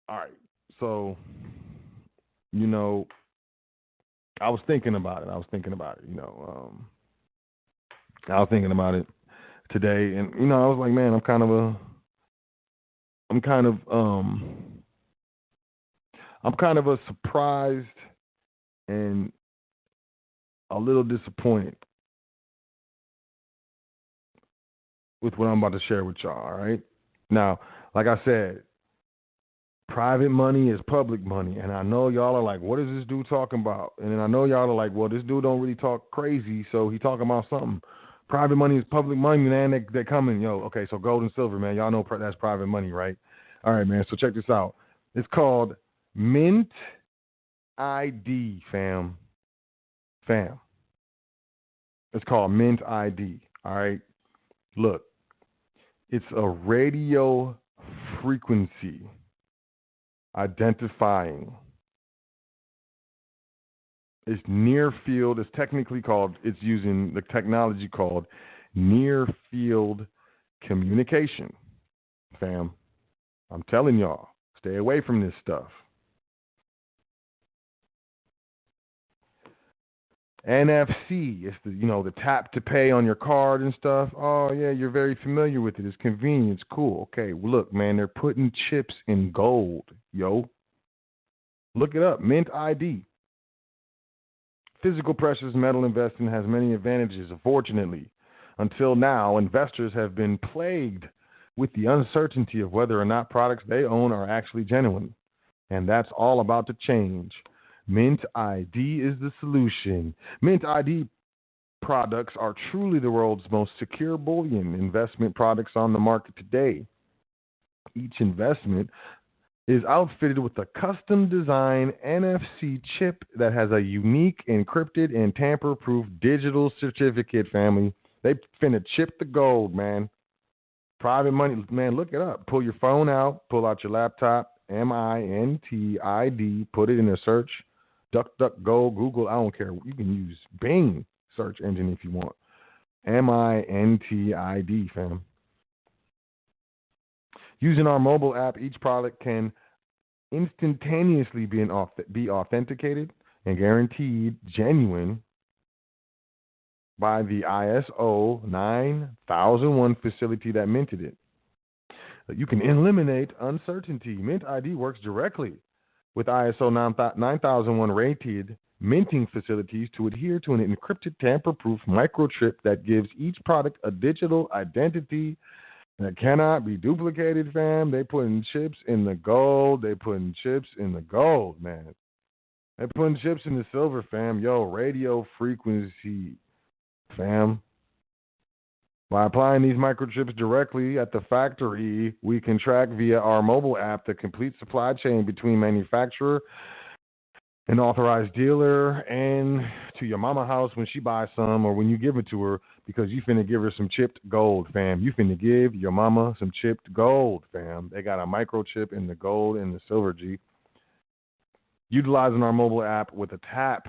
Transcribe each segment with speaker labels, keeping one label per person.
Speaker 1: All right. So, you know, I was thinking about it. I was thinking about it today, and I was like, man, I'm kind of, I'm kind of a surprised and a little disappointed with what I'm about to share with y'all. All right. Now, like I said, private money is public money, and I know y'all are like, what is this dude talking about? And then I know y'all are like, well, this dude don't really talk crazy, so he talking about something. Private money is public money, man. They coming, yo. Okay, so gold and silver, man. Y'all know that's private money, right? All right, man. So check this out. It's called Mint ID, fam. Fam. It's called Mint ID. All right. Look, it's a radio frequency identifying. It's near field. It's technically called, it's using the technology called near field communication. Fam, I'm telling y'all, stay away from this stuff. NFC, it's the tap to pay on your card and stuff. Oh yeah, you're very familiar with it. It's convenient. It's cool. Okay, well, look, man, they're putting chips in gold, yo. Look it up. Mint ID. Physical precious metal investing has many advantages. Unfortunately, until now, investors have been plagued with the uncertainty of whether or not products they own are actually genuine, and that's all about to change. Mint ID is the solution. Mint ID products are truly the world's most secure bullion investment products on the market today. Each investment is outfitted with a custom designed NFC chip that has a unique, encrypted, and tamper-proof digital certificate, family. They finna chip the gold, man. Private money, man, look it up. Pull your phone out, pull out your laptop, MINTID, put it in a search. DuckDuckGo, Google, I don't care. You can use Bing search engine if you want. MINTID, fam. Using our mobile app, each product can instantaneously be authenticated and guaranteed genuine by the ISO 9001 facility that minted it. You can eliminate uncertainty. Mint ID works directly with ISO 9001 rated minting facilities to adhere to an encrypted tamper-proof microchip that gives each product a digital identity that cannot be duplicated, fam. They putting chips in the gold. They putting chips in the gold, man. They putting chips in the silver, fam. Yo, radio frequency, fam. By applying these microchips directly at the factory, we can track via our mobile app the complete supply chain between manufacturer and authorized dealer and to your mama house when she buys some or when you give it to her because you finna give her some chipped gold, fam. You finna give your mama some chipped gold, fam. They got a microchip in the gold and the silver, G. Utilizing our mobile app with a tap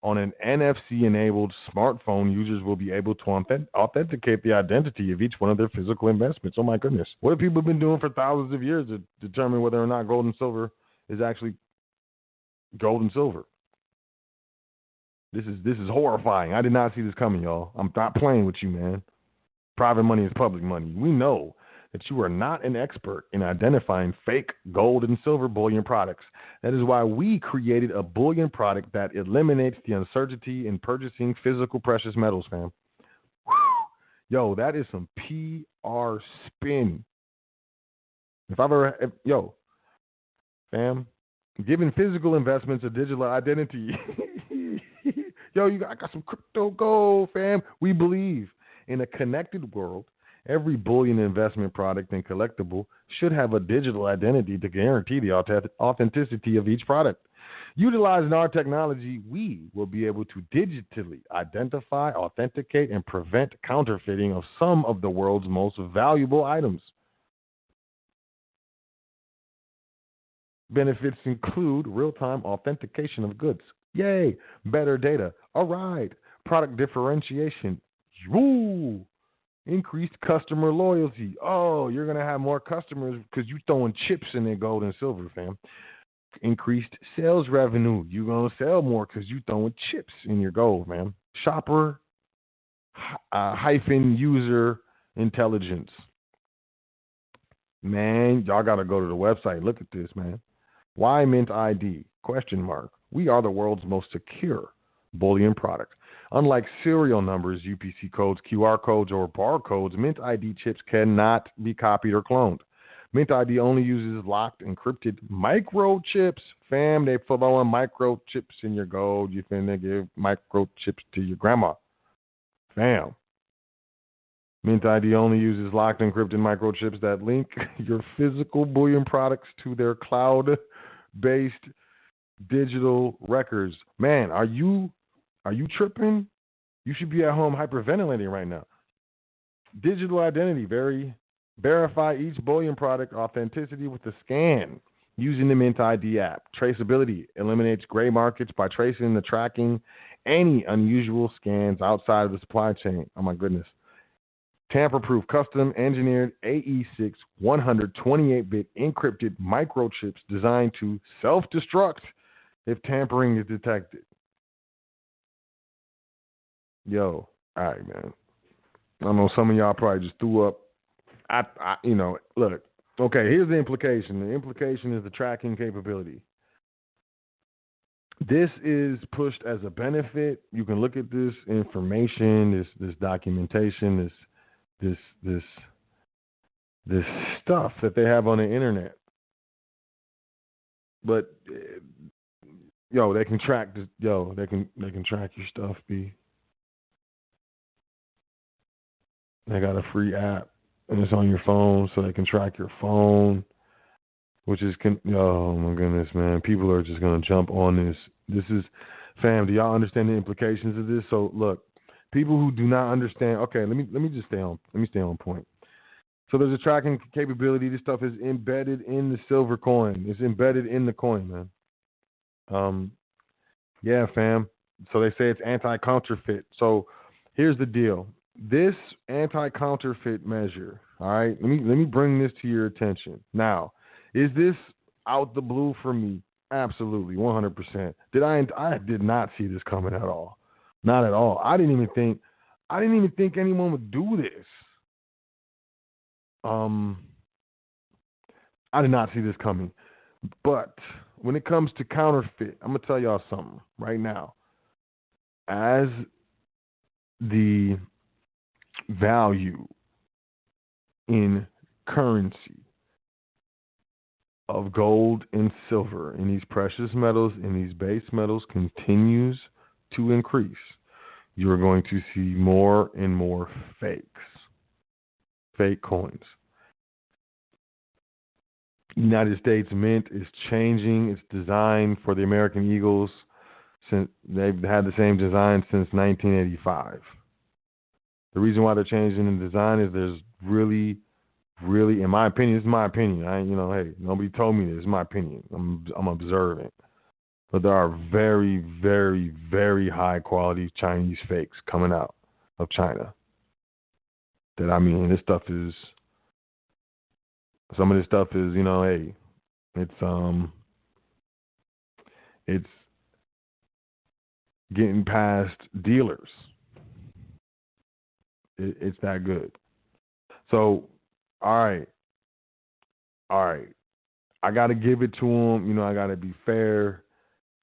Speaker 1: on an NFC-enabled smartphone, users will be able to authenticate the identity of each one of their physical investments. Oh, my goodness. What have people been doing for thousands of years to determine whether or not gold and silver is actually gold and silver? This is horrifying. I did not see this coming, y'all. I'm not playing with you, man. Private money is public money. We know that you are not an expert in identifying fake gold and silver bullion products. That is why we created a bullion product that eliminates the uncertainty in purchasing physical precious metals, fam. Whew. Yo, that is some PR spin. Fam, giving physical investments a digital identity. Yo, I got some crypto gold, fam. We believe in a connected world. Every bullion investment product and collectible should have a digital identity to guarantee the authenticity of each product. Utilizing our technology, we will be able to digitally identify, authenticate, and prevent counterfeiting of some of the world's most valuable items. Benefits include real-time authentication of goods. Yay! Better data. All right. Product differentiation. Woo! Increased customer loyalty. Oh, you're going to have more customers because you're throwing chips in their gold and silver, fam. Increased sales revenue. You're going to sell more because you're throwing chips in your gold, man. Shopper hyphen user intelligence. Man, y'all got to go to the website. Look at this, man. Why Mint ID? Question mark. We are the world's most secure bullion product. Unlike serial numbers, UPC codes, QR codes, or barcodes, Mint ID chips cannot be copied or cloned. Mint ID only uses locked, encrypted microchips. Fam, they throwing microchips in your gold. You finna give microchips to your grandma. Fam. Mint ID only uses locked, encrypted microchips that link your physical bullion products to their cloud-based digital records. Man, are you tripping? You should be at home hyperventilating right now. Digital identity, verify each bullion product authenticity with a scan using the Mint ID app. Traceability eliminates gray markets by tracing the tracking any unusual scans outside of the supply chain. Oh my goodness. Tamper-proof, custom-engineered AE6 128-bit encrypted microchips designed to self-destruct if tampering is detected. Yo, all right, man. I know some of y'all probably just threw up. Look. Okay, here's the implication. The implication is the tracking capability. This is pushed as a benefit. You can look at this information, this documentation, this stuff that they have on the internet. But they can track this. They can track your stuff. They got a free app and it's on your phone, so they can track your phone. Which is, oh my goodness, man! People are just gonna jump on this. This is, fam. Do y'all understand the implications of this? So look, people who do not understand. Okay, let me just stay on. Let me stay on point. So there's a tracking capability. This stuff is embedded in the silver coin. It's embedded in the coin, man. Yeah, fam. So they say it's anti-counterfeit. So here's the deal. This anti-counterfeit measure, all right? Let me bring this to your attention. Now, is this out the blue for me? Absolutely, 100%. I did not see this coming at all. Not at all. I didn't even think anyone would do this. I did not see this coming. But when it comes to counterfeit, I'm going to tell y'all something right now. As the value in currency of gold and silver and these precious metals and these base metals continues to increase, you're going to see more and more fake coins. United States Mint is changing its design for the American Eagles. Since they've had the same design since 1985. The reason why they're changing the design is there's really, in my opinion, this is my opinion. Hey, nobody told me this. It's my opinion. I'm observing. But there are very, very, very high quality Chinese fakes coming out of China. This stuff is. Some of this stuff is, hey, it's getting past dealers. It's that good. So, all right. I got to give it to them. I got to be fair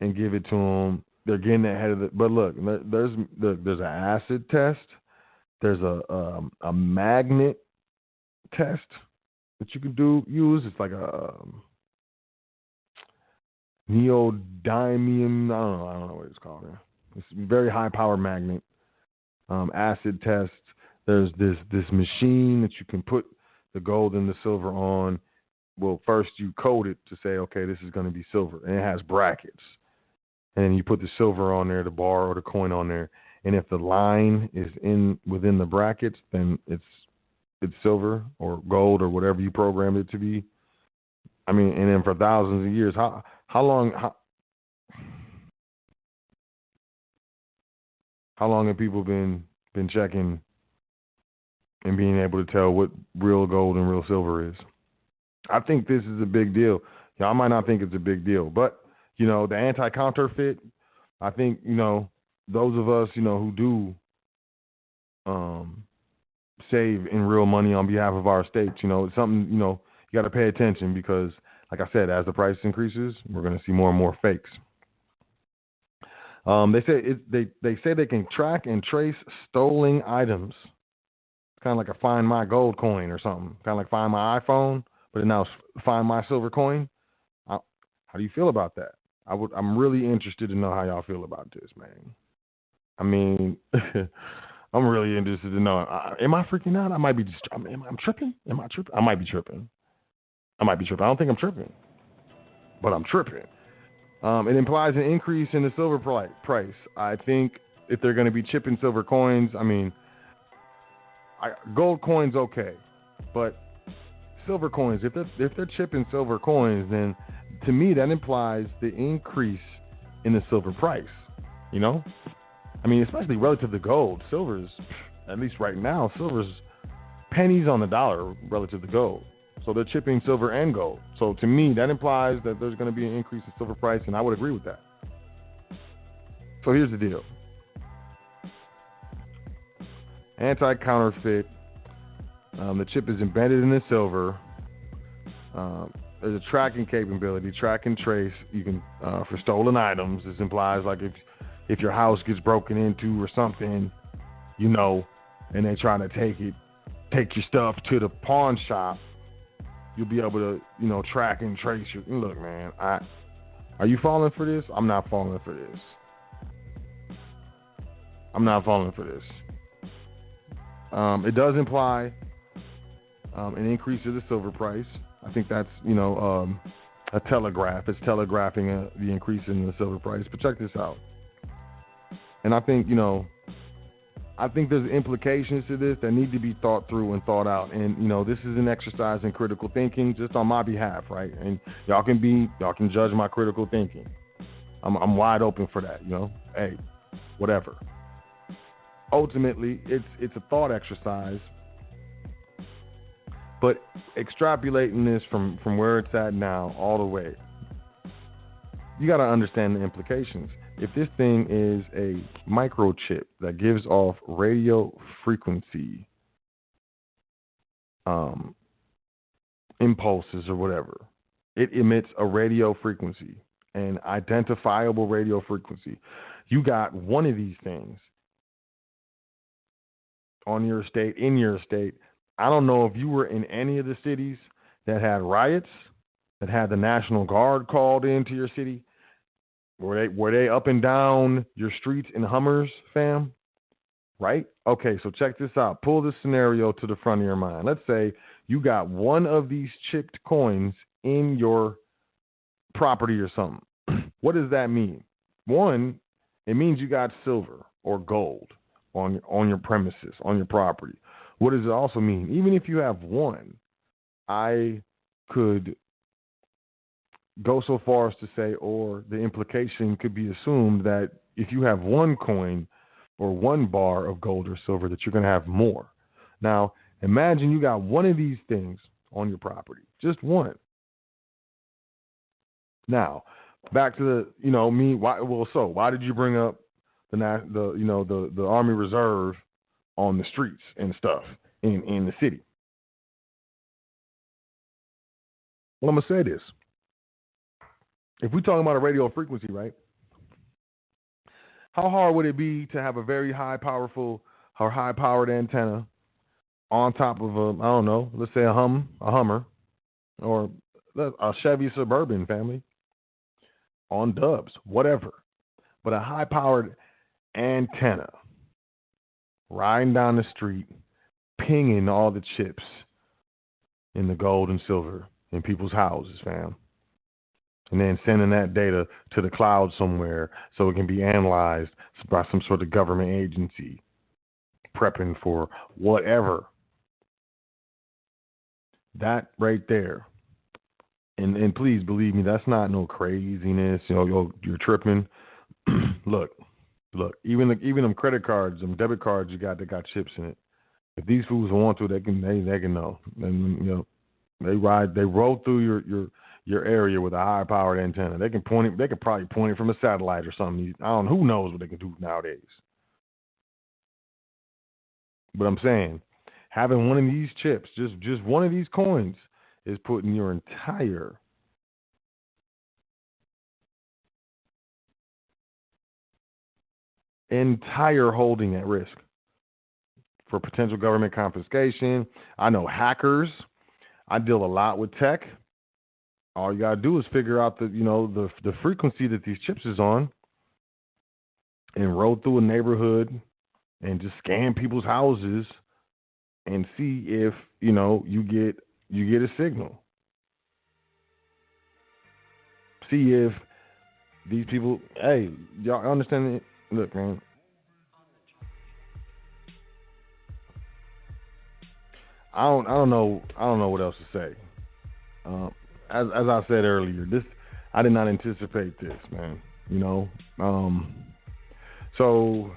Speaker 1: and give it to them. They're getting ahead of it. But look, there's an acid test. There's a magnet test that you can use. It's like a neodymium. I don't know what it's called. It's a very high power magnet. Acid test. There's this machine that you can put the gold and the silver on. Well, first you code it to say, okay, this is going to be silver, and it has brackets. And you put the silver on there, the bar or the coin on there, and if the line is within the brackets, then it's silver or gold or whatever you programmed it to be. And then for thousands of years, how long have people been checking and being able to tell what real gold and real silver is. I think this is a big deal. Y'all might not think it's a big deal, but the anti-counterfeit. I think those of us who do save in real money on behalf of our states. It's something you got to pay attention because, like I said, as the price increases, we're going to see more and more fakes. They say they can track and trace stolen items. It's kind of like a Find My Gold coin or something. Kind of like Find My iPhone, but now Find My Silver coin. How do you feel about that? I'm really interested to know how y'all feel about this, man. I mean, I'm really interested to know. Am I freaking out? I might be just. I'm tripping. Am I tripping? I might be tripping. I don't think I'm tripping, but I'm tripping. It implies an increase in the silver price. I think if they're going to be chipping silver coins, I mean, gold coins okay, but silver coins. If they're chipping silver coins, then to me that implies the increase in the silver price. I mean, especially relative to gold. Silver's, at least right now, silver's pennies on the dollar relative to gold. So they're chipping silver and gold. So to me, that implies that there's going to be an increase in silver price, and I would agree with that. So here's the deal. Anti-counterfeit. The chip is embedded in the silver. There's a tracking capability, track and trace. You can for stolen items. This implies like if your house gets broken into or something, and they try to take your stuff to the pawn shop, you'll be able to, track and trace your. Look, man, are you falling for this? I'm not falling for this. It does imply an increase of the silver price. I think that's, a telegraph. It's telegraphing the increase in the silver price. But check this out. And I think, there's implications to this that need to be thought through and thought out. And, this is an exercise in critical thinking just on my behalf, right? And y'all can judge my critical thinking. I'm wide open for that, Hey, whatever. Ultimately, it's a thought exercise. But extrapolating this from where it's at now all the way, you got to understand the implications. If this thing is a microchip that gives off radio frequency impulses or whatever, it emits a radio frequency, an identifiable radio frequency. You got one of these things on your estate, in your estate. I don't know if you were in any of the cities that had riots, that had the National Guard called into your city. Were they up and down your streets in Hummers, fam? Right? Okay, so check this out. Pull this scenario to the front of your mind. Let's say you got one of these chipped coins in your property or something. What does that mean? One, it means you got silver or gold on your premises, on your property. What does it also mean? Even if you have one, I could go so far as to say, or the implication could be assumed that if you have one coin or one bar of gold or silver, that you're going to have more. Now, imagine you got one of these things on your property, just one. Now, back to the, me. Why did you bring up the Army Reserve on the streets and stuff in the city? Well, I'm going to say this. If we're talking about a radio frequency, right, how hard would it be to have a very high-powered antenna on top of I don't know, let's say a Hummer, or a Chevy Suburban, family, on dubs, whatever. But a high-powered antenna riding down the street, pinging all the chips in the gold and silver in people's houses, fam. And then sending that data to the cloud somewhere so it can be analyzed by some sort of government agency prepping for whatever. That right there. And please believe me, that's not no craziness. You're tripping. Look. Even them credit cards, them debit cards you got that got chips in it. If these fools want to, they can know. And they roll through your area with a high powered antenna. They can point it. They could probably point it from a satellite or something. I don't know. Who knows what they can do nowadays? But I'm saying, having one of these chips, just one of these coins, is putting your entire holding at risk for potential government confiscation. I know hackers. I deal a lot with tech. All you gotta do is figure out the frequency that these chips is on, and roll through a neighborhood and just scan people's houses and see if you get a signal. See if these people, hey, y'all understand it? Look, man. I don't know what else to say. As I said earlier, I did not anticipate this, man. So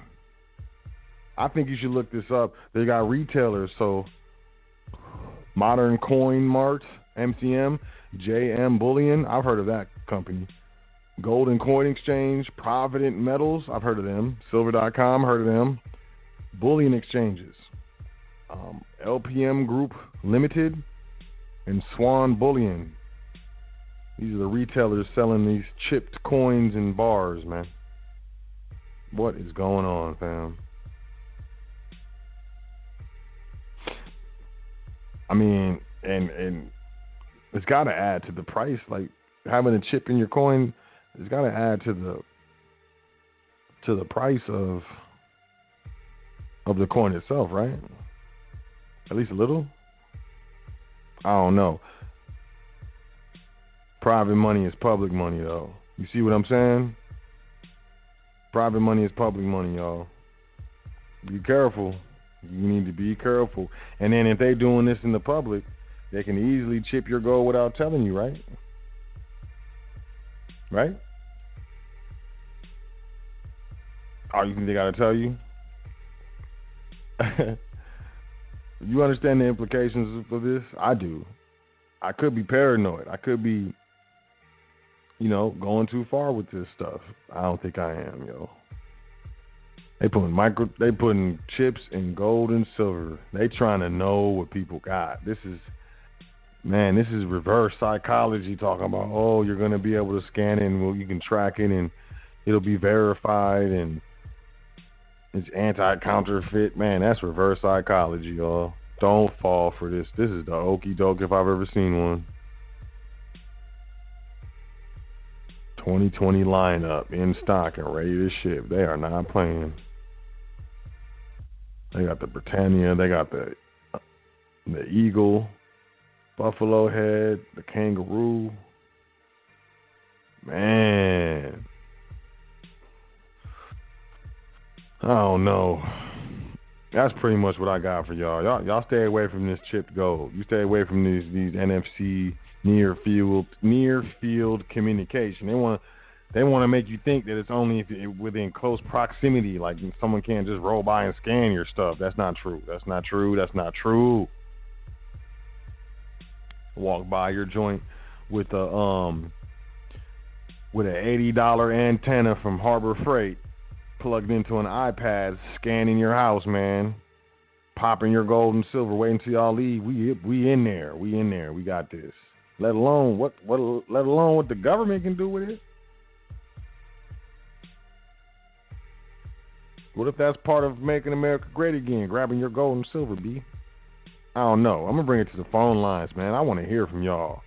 Speaker 1: I think you should look this up. They got retailers, so Modern Coin Mart, MCM, JM Bullion. I've heard of that company. Golden Coin Exchange, Provident Metals. I've heard of them. Silver.com, heard of them. Bullion exchanges. LPM Group Limited and Swan Bullion. These are the retailers selling these chipped coins in bars, man. What is going on, fam? I mean, and it's got to add to the price. Like having a chip in your coin, it's got to add to the price of the coin itself, right? At least a little. I don't know. Private money is public money, though. You see what I'm saying? Private money is public money, y'all. Be careful. You need to be careful. And then if they're doing this in the public, they can easily chip your gold without telling you, right? Right? Oh, you think they got to tell you? You understand the implications of this? I do. I could be paranoid. I could be, going too far with this stuff. I don't think I am, yo. They putting chips in gold and silver. They trying to know what people got. This is reverse psychology talking about, oh, you're going to be able to scan it and you can track it and it'll be verified and it's anti-counterfeit. Man, that's reverse psychology, y'all. Don't fall for this. This is the okie doke if I've ever seen one. 2020 lineup in stock and ready to ship. They are not playing. They got the Britannia. They got the Eagle, Buffalo Head, the Kangaroo. Man. I don't know. That's pretty much what I got for y'all. Y'all stay away from this chipped gold. You stay away from these NFC near field communication. They want to make you think that it's only if within close proximity, like someone can't just roll by and scan your stuff. That's not true. That's not true. Walk by your joint with an $80 antenna from Harbor Freight plugged into an iPad, scanning your house, man. Popping your gold and silver, waiting until y'all leave. We in there. We got this. Let alone what the government can do with it. What if that's part of making America great again? Grabbing your gold and silver, B. I don't know. I'm gonna bring it to the phone lines, man. I want to hear from y'all.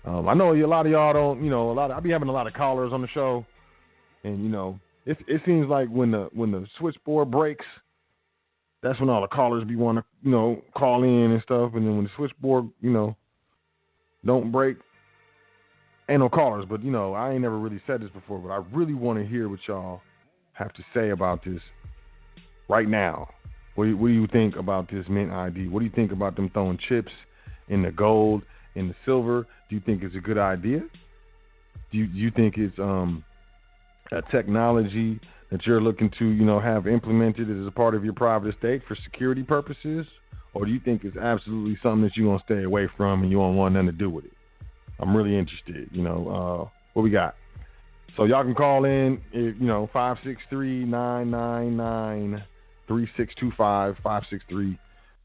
Speaker 1: I know a lot of y'all don't. I be having a lot of callers on the show, and it seems like when the switchboard breaks, that's when all the callers be wanting to call in and stuff. And then when the switchboard don't break, ain't no callers. But I ain't never really said this before, but I really want to hear what y'all have to say about this right now. What do you think about this Mint ID? What do you think about them throwing chips in the gold, in the silver? Do you think it's a good idea? Do you think it's a technology that you're looking to have implemented as a part of your private estate for security purposes? or do you think it's absolutely something that you're going to stay away from and you don't want nothing to do with it? I'm really interested. What we got? So y'all can call in, 563-999-3625,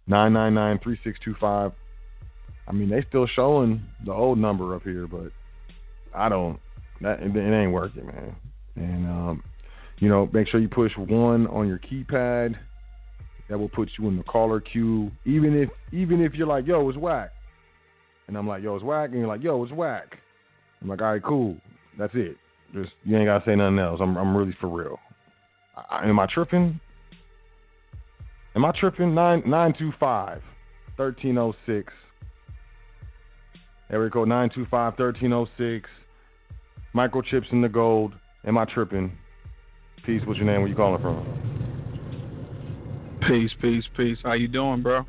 Speaker 1: 563-999-3625. I mean, they still showing the old number up here, but it ain't working, man. And, make sure you push 1 on your keypad. That will put you in the caller queue, even if you're like, yo, it's whack. And I'm like, yo, it's whack. And you're like, yo, it's whack. I'm like, all right, cool. That's it. Just, you ain't got to say nothing else. I'm really for real. Am I tripping? 925-1306. Area code 925-1306. Microchips in the gold. Am I tripping? Peace. What's your name? Where you calling from?
Speaker 2: Peace. How you doing, bro?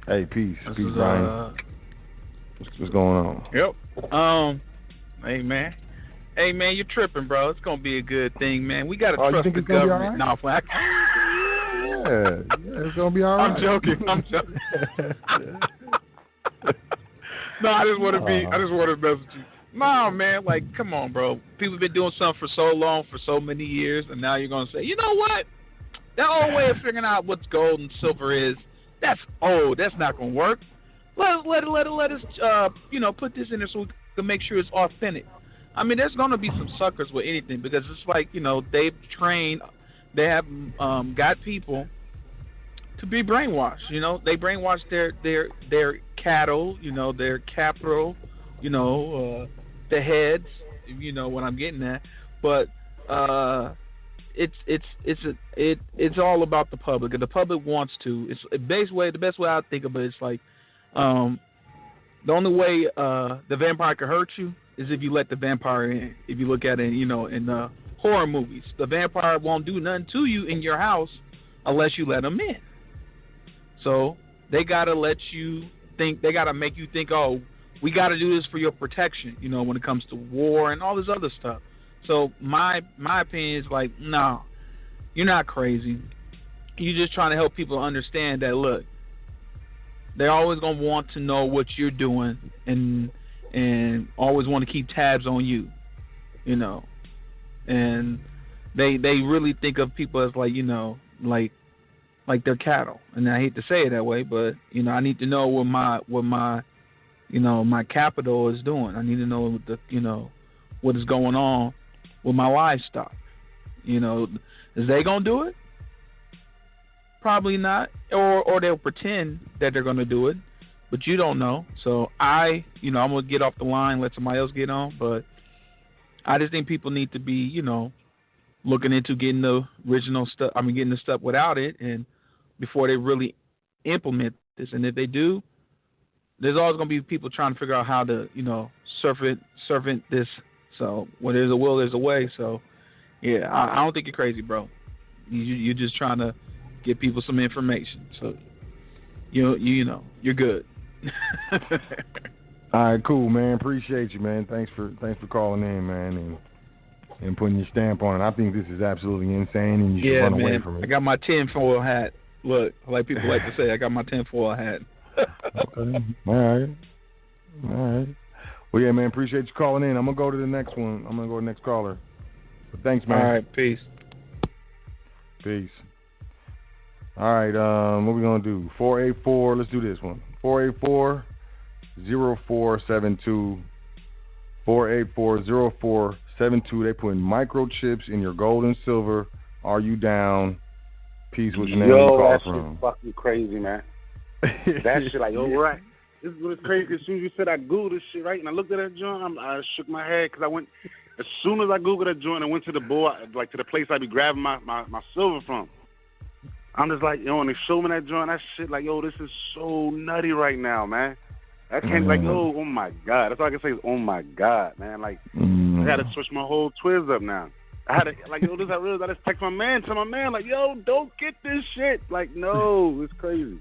Speaker 1: Hey, peace, Brian. What's going on?
Speaker 2: Yep. Hey man, you're tripping, bro. It's gonna be a good thing, man. We gotta trust the government.
Speaker 1: No,
Speaker 2: right?
Speaker 1: It's gonna be all right.
Speaker 2: I'm joking. No, I just want to mess with you. No, man, like, come on, bro. People have been doing something for so long, for so many years, and now you're gonna say, you know what? That old way of figuring out what gold and silver is, that's old. That's not gonna work. Let us, put this in there so we can make sure it's authentic. I mean, there's gonna be some suckers with anything because it's like, they've trained, they have got people to be brainwashed. They brainwash their cattle, their capital, the heads. You know what I'm getting at, but it's all about the public, and the public wants to. It's the best way I think of it is like, the only way the vampire can hurt you is if you let the vampire in. If you look at it, in the horror movies, the vampire won't do nothing to you in your house unless you let him in. So they gotta let you think. They gotta make you think. Oh, we gotta do this for your protection. When it comes to war and all this other stuff. So my opinion is like, no, you're not crazy. You're just trying to help people understand that, look, they're always going to want to know what you're doing and always want to keep tabs on you, And they really think of people as like, like they're cattle. And I hate to say it that way, but, I need to know what my my capital is doing. I need to know what is going on with my livestock. Is they gonna do it? Probably not, or they'll pretend that they're gonna do it, but you don't know. So I'm gonna get off the line, let somebody else get on. But I just think people need to be, looking into getting the original stuff. Getting the stuff without it, and before they really implement this. And if they do, there's always gonna be people trying to figure out how to, servant this. So when there's a will, there's a way. So yeah, I don't think you're crazy, bro. You're just trying to give people some information. So you're good.
Speaker 1: All right, cool, man. Appreciate you, man. Thanks for calling in, man, and putting your stamp on it. I think this is absolutely insane, and you should run away from it.
Speaker 2: I got my tinfoil hat. Look, like people like to say, I got my tinfoil hat.
Speaker 1: Okay. All right. Well, yeah, man, appreciate you calling in. I'm going to go to the next one. I'm going to go to the next caller. But thanks, man.
Speaker 2: All right, peace.
Speaker 1: All right, what we going to do? 484, let's do this one. 484-0472. 484-0472. They putting microchips in your gold and silver. Are you down? Peace, what's your name?
Speaker 3: That shit's fucking crazy, man. That shit, like, right. This is what's crazy. As soon as you said I Googled this shit, right, and I looked at that joint, I shook my head because as soon as I Googled that joint, I went to the board, like to the place I be grabbing my silver from. I'm just like, and they show me that joint, that shit, like, this is so nutty right now, man. I can't, like, oh my God. That's all I can say is, oh my God, man. Like, I got to switch my whole Twiz up now. I had to, like, I realized I just text my man, like, don't get this shit. Like, no, it's crazy.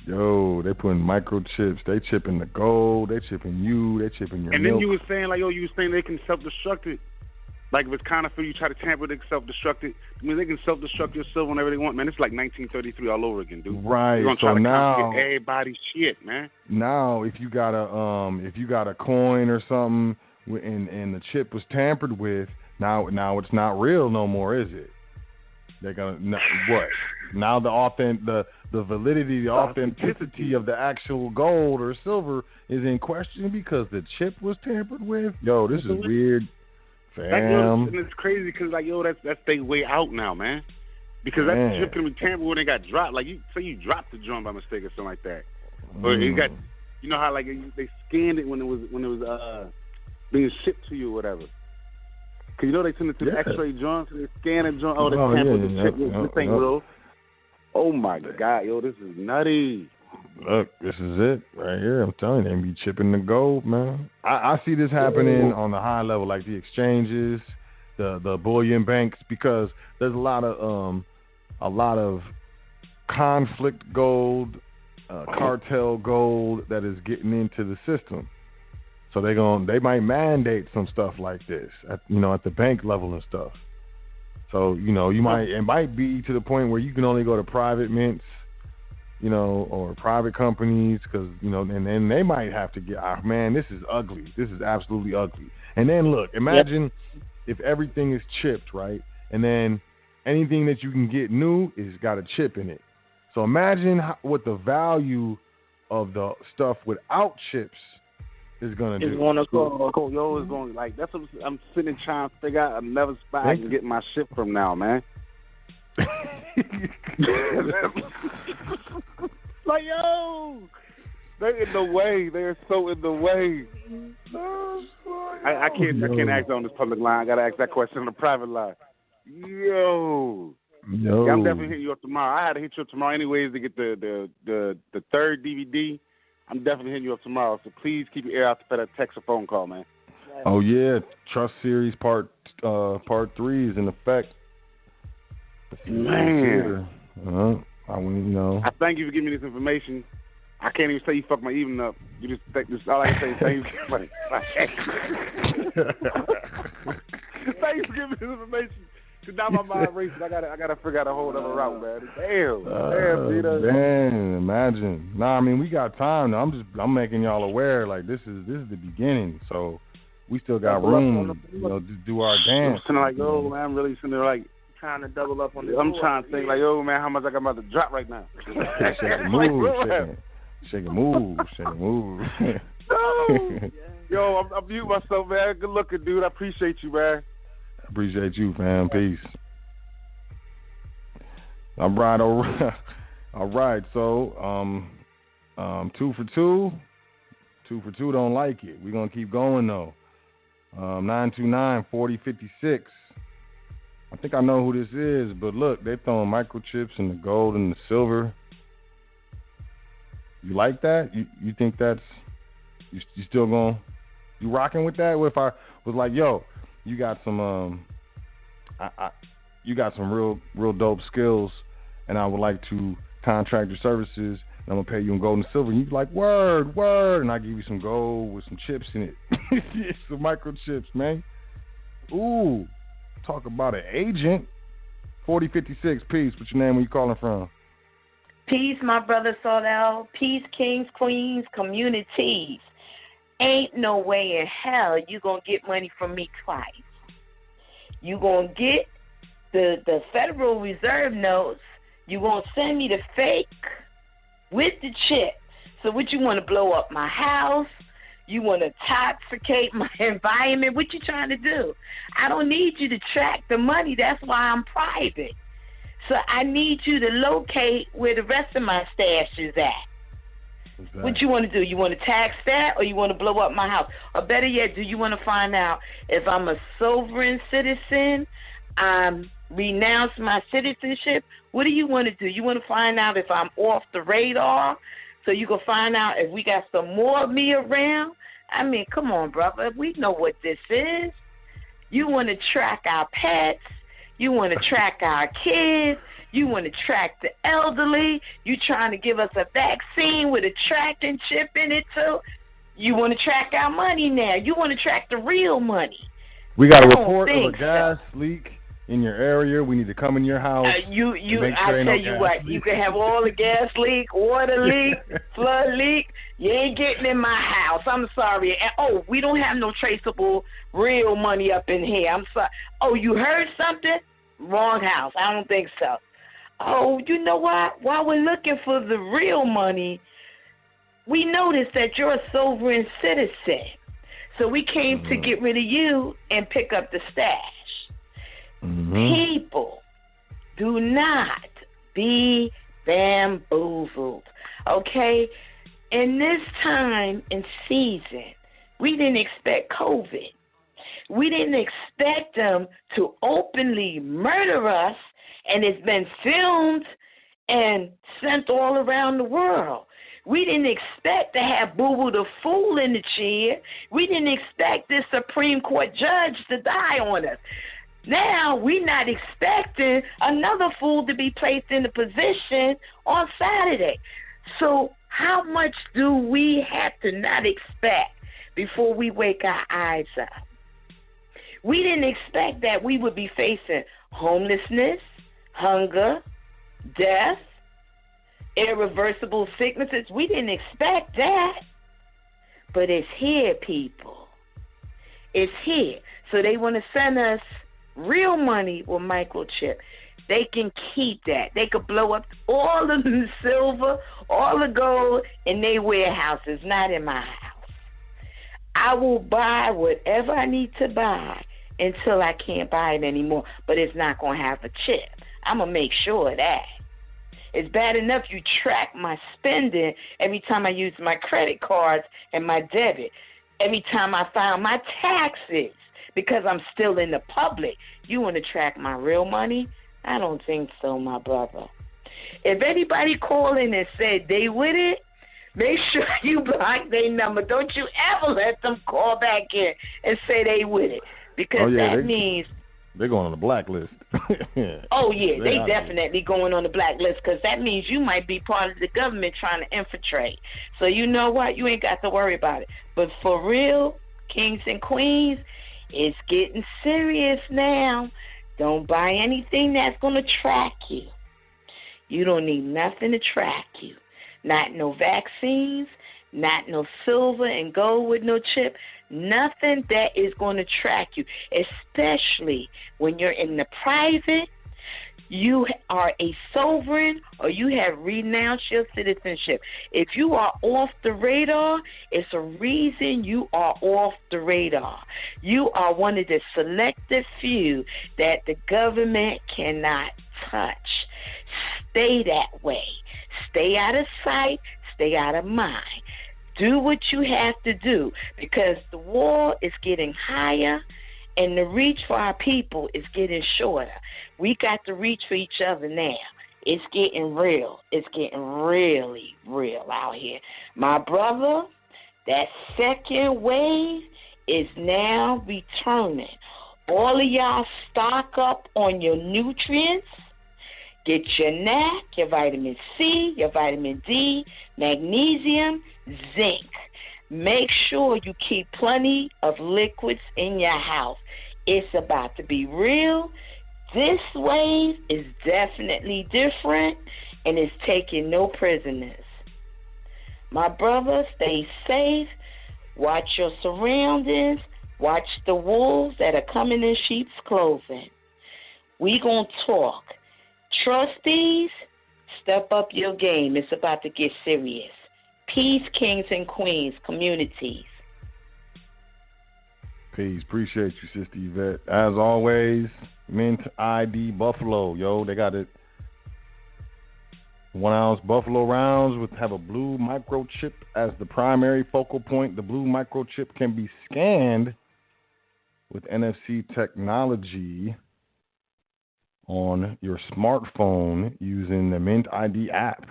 Speaker 1: They putting microchips. They chipping the gold. They chipping you. They chipping your milk.
Speaker 3: And then you were saying, like, you were saying they can self-destruct it. Like if it's counterfeit, you try to tamper with it, self-destruct it. I mean, they can self-destruct your silver whenever they want, man. It's like 1933 all over again, dude.
Speaker 1: Right.
Speaker 3: They're gonna
Speaker 1: so
Speaker 3: try to
Speaker 1: now,
Speaker 3: counterfeit everybody's shit, man.
Speaker 1: Now, if you got a coin or something, and the chip was tampered with, now it's not real no more, is it? They're gonna what? Now the validity, the authenticity of the actual gold or silver is in question because the chip was tampered with. Yo, this is weird.
Speaker 3: And it's crazy because, like, yo, that's their way out now, man. Because that chip can be tampered when they got dropped. Like, you dropped the joint by mistake or something like that, or it got, you know how like they scanned it when it was being shipped to you or whatever. Cause you know they send it to the X-ray joint, so they scan the joint. Oh, they tampered with the chip. This ain't real. Oh my God, yo, this is nutty.
Speaker 1: Look, this is it right here. I'm telling you, they be chipping the gold, man. I see this happening on the high level, like the exchanges, the bullion banks, because there's a lot of conflict gold, cartel gold that is getting into the system. So they might mandate some stuff like this at the bank level and stuff. So it might be to the point where you can only go to private mints, or private companies, because and then they might have to get. Man, this is ugly. This is absolutely ugly. And then look, imagine if everything is chipped, right? And then anything that you can get new is got a chip in it. So imagine what the value of the stuff without chips is gonna do.
Speaker 3: It's going like that's what I'm sitting trying to figure out another spot I can get my shit from now, man. Like, yo, they're in the way. They're so in the way. I can't ask on this public line. I gotta ask that question on the private line. Yo. Yeah, I'm definitely hitting you up tomorrow. I had to hit you up tomorrow anyways to get the third DVD. I'm definitely hitting you up tomorrow. So please keep your ear out for that text or phone call, man.
Speaker 1: Oh yeah, Trust Series Part 3 is in effect.
Speaker 3: Man,
Speaker 1: I
Speaker 3: thank you for giving me this information. I can't even say you fucked my evening up. You just all I can say is thank you. Thank you for giving me this information. Cause now my mind racing. I gotta figure out a whole other route, man. Damn, Peter.
Speaker 1: Man, imagine. Nah, I mean we got time. I'm making y'all aware. Like this is the beginning. So we still got room, to do our dance.
Speaker 3: I'm like, man, I'm really sitting there like
Speaker 4: trying to double up on this.
Speaker 3: I'm trying to think like, man, how much I got about to drop right now?
Speaker 1: Shake a move.
Speaker 3: No. Yo, I'm mute myself, man. Good looking, dude. I appreciate you, man.
Speaker 1: Appreciate you, fam. Peace. All right. So, 2 for 2. 2 for 2 don't like it. We're gonna keep going though. 929-4056. I think I know who this is, but look, they throwing microchips in the gold and the silver. You like that? You think that's you still you rocking with that? What if I was like, yo, you got some you got some real dope skills, and I would like to contract your services, and I'm gonna pay you in gold and silver. And you be like, word, and I give you some gold with some chips in it, some microchips, man. Ooh, talk about an agent. 4056, peace. What's your name? Where you calling from?
Speaker 5: Peace, my brother Sot. Peace, kings, queens, communities. Ain't no way in hell you gonna get money from me twice. You gonna get the Federal Reserve notes. You gonna send me the fake with the chip. So what, you want to blow up my house? You want to toxicate my environment? What you trying to do? I don't need you to track the money. That's why I'm private. So I need you to locate where the rest of my stash is at. Exactly. What you want to do? You want to tax that, or you want to blow up my house? Or better yet, do you want to find out if I'm a sovereign citizen? Renounce my citizenship? What do you want to do? You want to find out if I'm off the radar, so you can find out if we got some more of me around? I mean, come on, brother. We know what this is. You want to track our pets. You want to track our kids. You want to track the elderly. You trying to give us a vaccine with a tracking chip in it, too. You want to track our money now. You want to track the real money.
Speaker 1: We got a report of a gas leak in your area. We need to come in your house.
Speaker 5: I tell you what, you can have all the gas leak, water leak, flood leak. You ain't getting in my house. I'm sorry. And, we don't have no traceable real money up in here. I'm sorry. Oh, you heard something? Wrong house. I don't think so. Oh, you know what? While we're looking for the real money, we noticed that you're a sovereign citizen. So we came to get rid of you and pick up the stash. People, do not be bamboozled, okay? In this time and season, we didn't expect COVID. We didn't expect them to openly murder us, and it's been filmed and sent all around the world. We didn't expect to have Boo Boo the Fool in the chair. We didn't expect this Supreme Court judge to die on us. Now we're not expecting another fool to be placed in the position on Saturday. So how much do we have to not expect before we wake our eyes up? We didn't expect that we would be facing homelessness, hunger, death, irreversible sicknesses. We didn't expect that. But it's here, people. It's here. So they want to send us real money with microchip. They can keep that. They could blow up all the silver, all the gold in their warehouses, not in my house. I will buy whatever I need to buy until I can't buy it anymore, but it's not going to have a chip. I'm going to make sure of that. It's bad enough you track my spending every time I use my credit cards and my debit, every time I file my taxes, because I'm still in the public. You want to track my real money? I don't think so, my brother. If anybody call in and said they with it, make sure you block their number. Don't you ever let them call back in and say they with it, because that means
Speaker 1: they're going on the blacklist.
Speaker 5: Oh, yeah, they definitely going on the blacklist, because that means you might be part of the government trying to infiltrate. So you know what? You ain't got to worry about it. But for real, kings and queens, it's getting serious now. Don't buy anything that's going to track you. You don't need nothing to track you. Not no vaccines, not no silver and gold with no chip. Nothing that is going to track you, especially when you're in the private. You are a sovereign, or you have renounced your citizenship. If you are off the radar, it's a reason you are off the radar. You are one of the selected few that the government cannot touch. Stay that way. Stay out of sight. Stay out of mind. Do what you have to do, because the wall is getting higher and the reach for our people is getting shorter. We got to reach for each other now. It's getting real. It's getting really real out here. My brother, that second wave is now returning. All of y'all stock up on your nutrients. Get your NAC, your vitamin C, your vitamin D, magnesium, zinc. Make sure you keep plenty of liquids in your house. It's about to be real. This wave is definitely different, and it's taking no prisoners. My brother, stay safe. Watch your surroundings. Watch the wolves that are coming in sheep's clothing. We gonna talk. Trustees, step up your game. It's about to get serious. Peace, kings and queens, communities.
Speaker 1: Peace. Appreciate you, Sister Yvette. As always, Mint ID Buffalo. Yo, they got it. 1 ounce Buffalo rounds have a blue microchip as the primary focal point. The blue microchip can be scanned with NFC technology on your smartphone using the Mint ID app.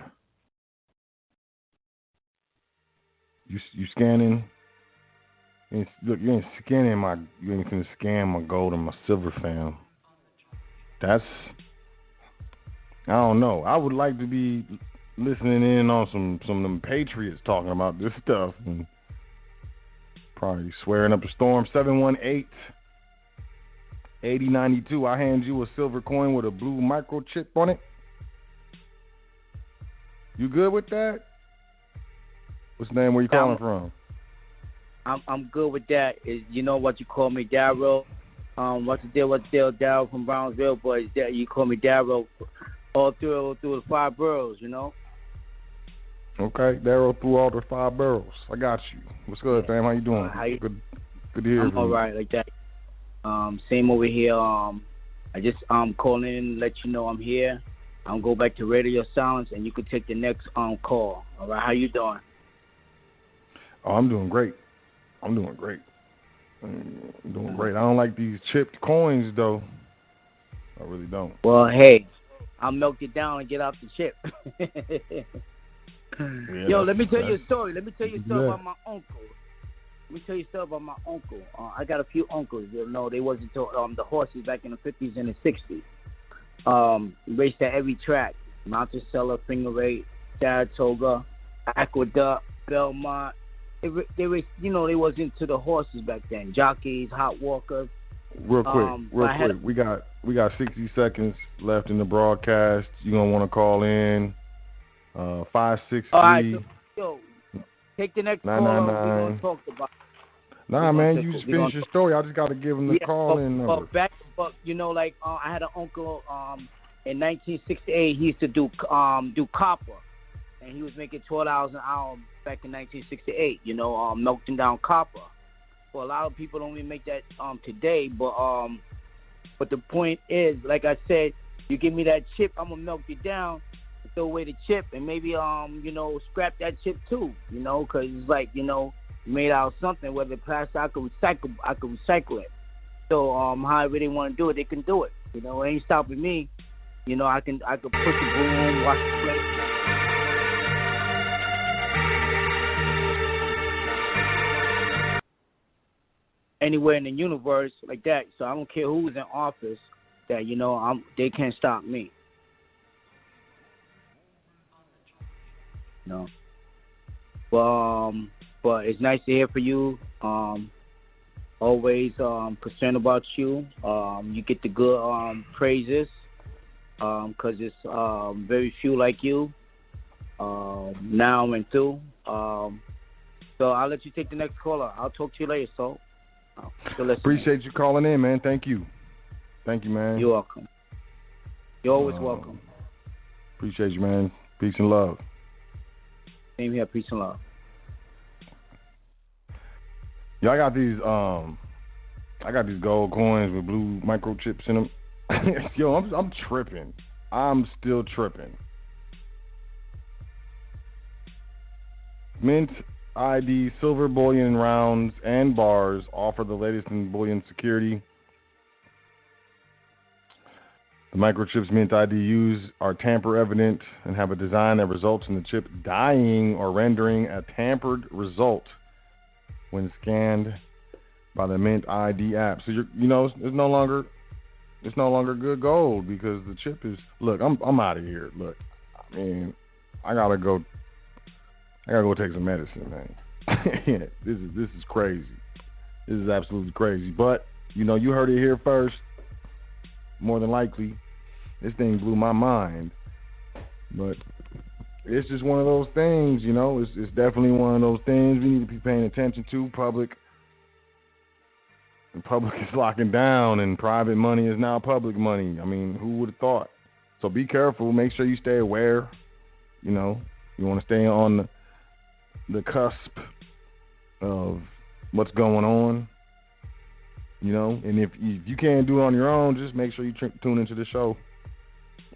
Speaker 1: You scanning? Look, you ain't gonna scan my gold and my silver, fam. I don't know. I would like to be listening in on some of them patriots talking about this stuff and probably swearing up a storm. 8092. I hand you a silver coin with a blue microchip on it. You good with that? What's the name? Where you calling from?
Speaker 4: I'm good with that. You know what you call me, Darryl. What's the deal? Darryl from Brownsville, but you call me Darryl all through the 5 boroughs, you know.
Speaker 1: Okay, Darryl through all the 5 boroughs. I got you. What's good, fam? How you doing? Good to hear
Speaker 4: I'm
Speaker 1: from
Speaker 4: all
Speaker 1: you.
Speaker 4: right, like that. Same over here. I just calling in, let you know I'm here. I'm go back to Radio Silence, and you can take the next call. All right, how you doing?
Speaker 1: Oh, I'm doing great. I'm doing great. I don't like these chipped coins, though. I really don't.
Speaker 4: Well, hey, I'll milk it down and get off the chip.
Speaker 1: Yeah,
Speaker 4: Yo, let me tell you a story. About my uncle. I got a few uncles. You know, they wasn't the horses back in the 50s and the 60s. Raced at every track: Monticello, Finger Eight, Saratoga, Aqueduct, Belmont. They raced. You know, they was into the horses back then. Jockeys, hot walkers.
Speaker 1: Real quick. We got 60 seconds left in the broadcast. You gonna want to call in 563.
Speaker 4: All right, so, take the next call. We're gonna talk about.
Speaker 1: Nah, man, you just finish your story. I just got to give him the call in number.
Speaker 4: But you know, like I had an uncle in 1968. He used to do copper, and he was making $12 an hour back in 1968. You know, melting down copper. Well, a lot of people don't even make that today. But the point is, like I said, you give me that chip, I'm gonna melt it down, throw away the chip, and maybe you know, scrap that chip too. You know, because it's like, you know, made out of something, whether plastic, I could recycle it. So however they want to do it, they can do it. You know, it ain't stopping me. You know, I could push the broom, wash the plate. Anywhere in the universe like that. So I don't care who's in office. That, you know, they can't stop me. No. But it's nice to hear from you. Always concerned about you. You get the good praises, because it's very few like you now and through. So I'll let you take the next caller. I'll talk to you later, so.
Speaker 1: Appreciate you calling in, man. Thank you, man.
Speaker 4: You're welcome. You're always welcome.
Speaker 1: Appreciate you, man. Peace and love.
Speaker 4: Same here. Peace and love.
Speaker 1: Yo, I got these gold coins with blue microchips in them. Yo, I'm tripping. I'm still tripping. Mint ID silver bullion rounds and bars offer the latest in bullion security. The microchips Mint ID use are tamper evident and have a design that results in the chip dying or rendering a tampered result when scanned by the Mint ID app. So it's no longer good gold because the chip is. Look, I'm out of here. Look, I mean, I gotta go take some medicine, man. This is crazy. This is absolutely crazy. But you heard it here first. More than likely, this thing blew my mind. But it's just one of those things, It's definitely one of those things we need to be paying attention to. Public is locking down, and private money is now public money. I mean, who would have thought? So be careful. Make sure you stay aware. You want to stay on the cusp of what's going on. And if you can't do it on your own, just make sure you tune into the show,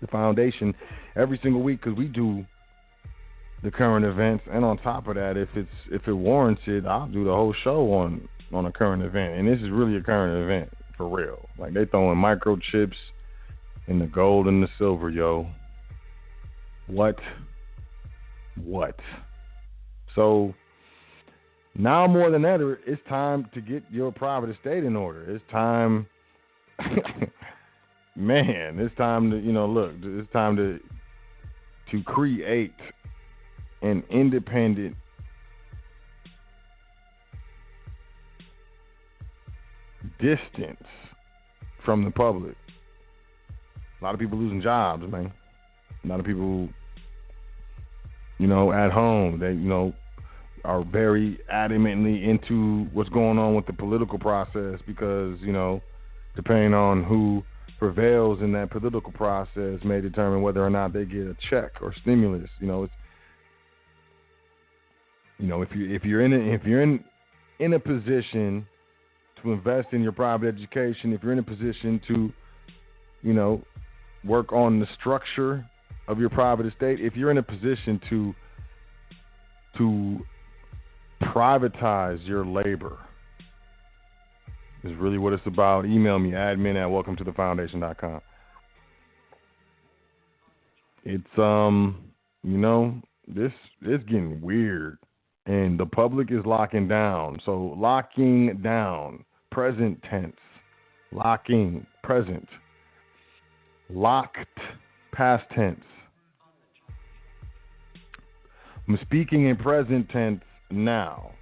Speaker 1: The Foundation, every single week, because we do the current events, and on top of that, if it warrants it, I'll do the whole show on a current event. And this is really a current event for real. Like, they throwing microchips in the gold and the silver, yo. What? So now more than ever, it's time to get your private estate in order. It's time, man. It's time to It's time to create an independent, distance from the public. A lot of people losing jobs, man. A lot of people, at home, they, are very adamantly into what's going on with the political process because, depending on who prevails in that political process may determine whether or not they get a check or stimulus. If you're in a position to invest in your private education, if you're in a position to, work on the structure of your private estate, if you're in a position to privatize your labor, is really what it's about. Email me, admin@welcometothefoundation.com. It's this is getting weird, and the public is locking down. So locking down, present tense, locking, present, locked, past tense. I'm speaking in present tense now.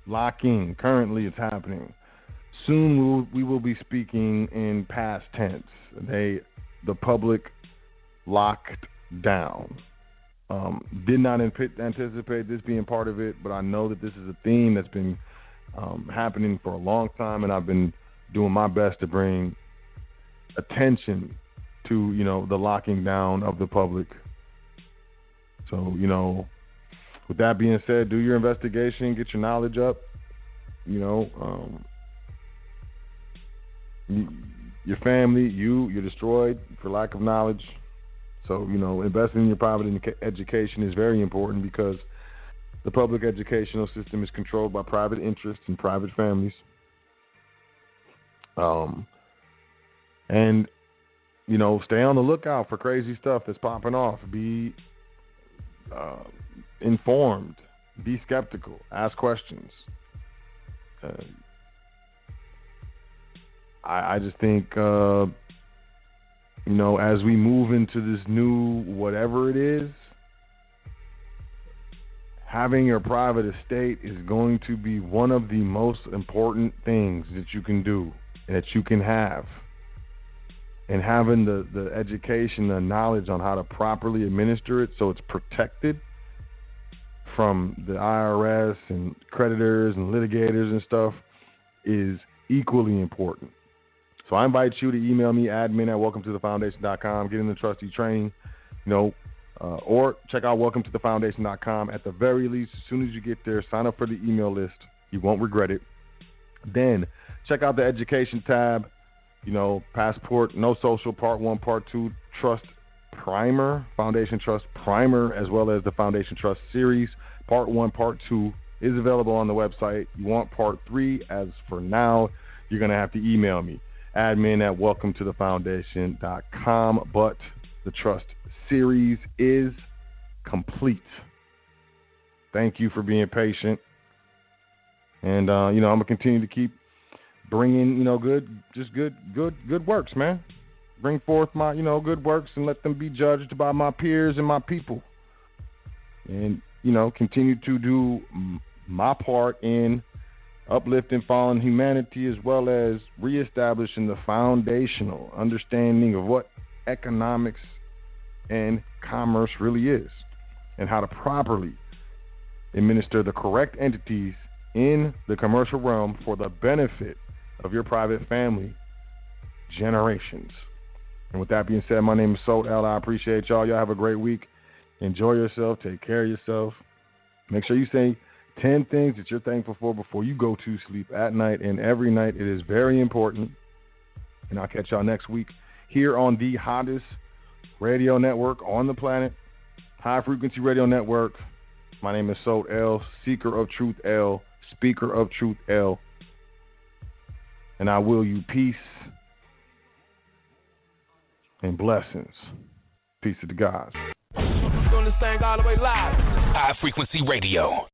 Speaker 1: Locking, currently it's happening. Soon we will be speaking in past tense. The public locked down. Did not anticipate this being part of it, but I know that this is a theme that's been happening for a long time, and I've been doing my best to bring attention to, the locking down of the public. So, with that being said, do your investigation, get your knowledge up. Your family, you're destroyed for lack of knowledge. So, investing in your private education is very important because the public educational system is controlled by private interests and private families. And, stay on the lookout for crazy stuff that's popping off. Be informed, be skeptical, ask questions. I just think, as we move into this new whatever it is, having your private estate is going to be one of the most important things that you can do and that you can have. And having the education, the knowledge on how to properly administer it so it's protected from the IRS and creditors and litigators and stuff is equally important. So I invite you to email me, admin@welcometothefoundation.com, get in the trustee training, or check out welcometothefoundation.com. At the very least, as soon as you get there, sign up for the email list. You won't regret it. Then check out the education tab. Passport, No Social, Part 1, Part 2, Trust Primer, Foundation Trust Primer, as well as the Foundation Trust Series. Part 1, Part 2 is available on the website. You want Part 3, as for now, you're going to have to email me, admin@welcometothefoundation.com. But the Trust Series is complete. Thank you for being patient. And, I'm going to continue to keep bringing, good works, man. Bring forth my, good works and let them be judged by my peers and my people. And, continue to do my part in uplifting fallen humanity as well as reestablishing the foundational understanding of what economics and commerce really is and how to properly administer the correct entities in the commercial realm for the benefit of your private family generations. And with that being said, my name is Sot L. I appreciate y'all. Y'all have a great week. Enjoy yourself. Take care of yourself. Make sure you say 10 things that you're thankful for before you go to sleep at night and every night. It is very important. And I'll catch y'all next week here on the hottest radio network on the planet, High Frequency Radio Network. My name is Sot L, Seeker of Truth L, Speaker of Truth L. And I will you peace and blessings. Peace to the gods.
Speaker 6: Doing this thing all the way live. High Frequency Radio.